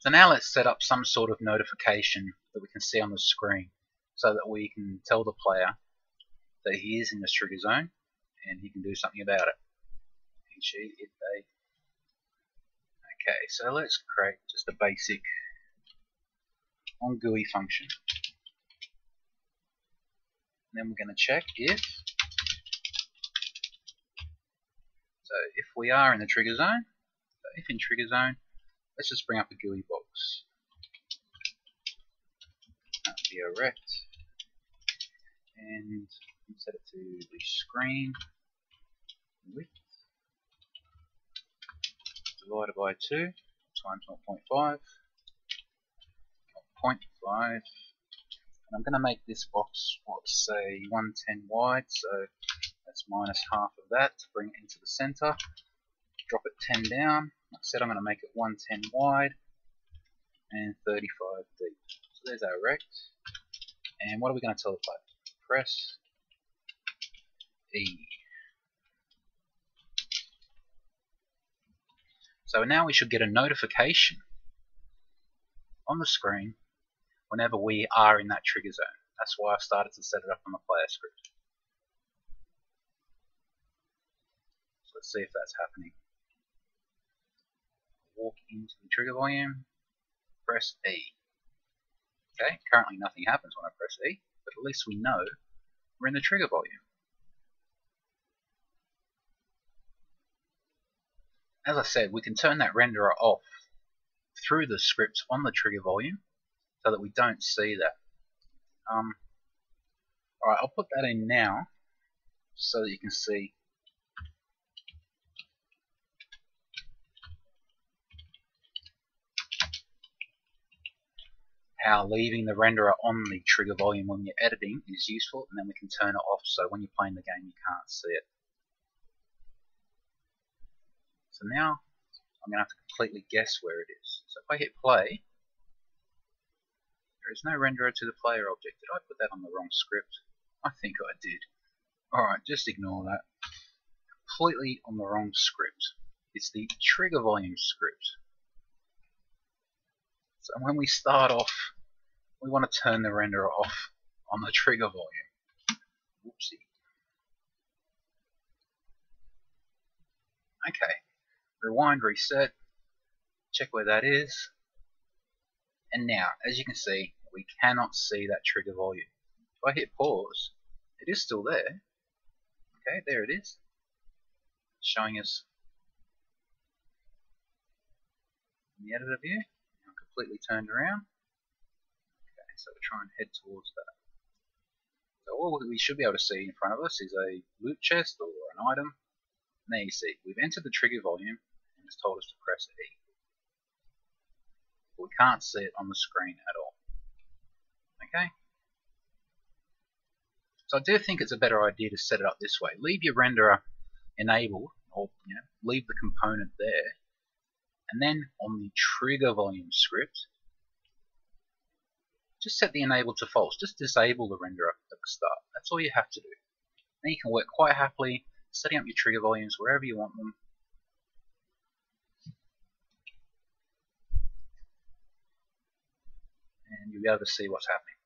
So now let's set up some sort of notification that we can see on the screen so that we can tell the player that he is in this trigger zone and he can do something about it. Okay, so let's create just a basic onGUI function. And then we're going to check if we are in the trigger zone. So if in trigger zone, let's just bring up a GUI box. That would be a rect, and set it to the screen width divided by 2 times 0.5. 0.5. And I'm going to make this box, let's say 110 wide, so that's minus half of that to bring it into the center. Drop it 10 down. Like I said, I'm going to make it 110 wide and 35 deep. So there's our rect. And what are we going to tell the player? Press E. So now we should get a notification on the screen whenever we are in that trigger zone. That's why I've started to set it up on the player script. So let's see if that's happening. Walk into the trigger volume, press E. Okay, currently nothing happens when I press E, but at least we know we're in the trigger volume. As I said, we can turn that renderer off through the script on the trigger volume so that we don't see that. Alright, I'll put that in now so that you can see how leaving the renderer on the trigger volume when you're editing is useful, and then we can turn it off so when you're playing the game you can't see it. So now I'm going to have to completely guess where it is. So if I hit play, there is no renderer to the player object. Did I put that on the wrong script? I think I did. Alright, just ignore that. Completely on the wrong script. It's the trigger volume script. So when we start off, we want to turn the renderer off on the trigger volume. Whoopsie. Okay. Rewind, reset, check where that is, and now, as you can see, we cannot see that trigger volume. If I hit pause, it is still there. Okay, there it is, showing us in the editor view. I'm completely turned around. Okay, so we'll try and head towards that. So all we should be able to see in front of us is a loot chest or an item. And there you see, we've entered the trigger volume. It's told us to press E. But we can't see it on the screen at all. Okay? So I do think it's a better idea to set it up this way. Leave your renderer enabled, or leave the component there, and then on the trigger volume script, just set the enable to false. Just disable the renderer at the start. That's all you have to do. Then you can work quite happily setting up your trigger volumes wherever you want them. And you'll be able to see what's happening.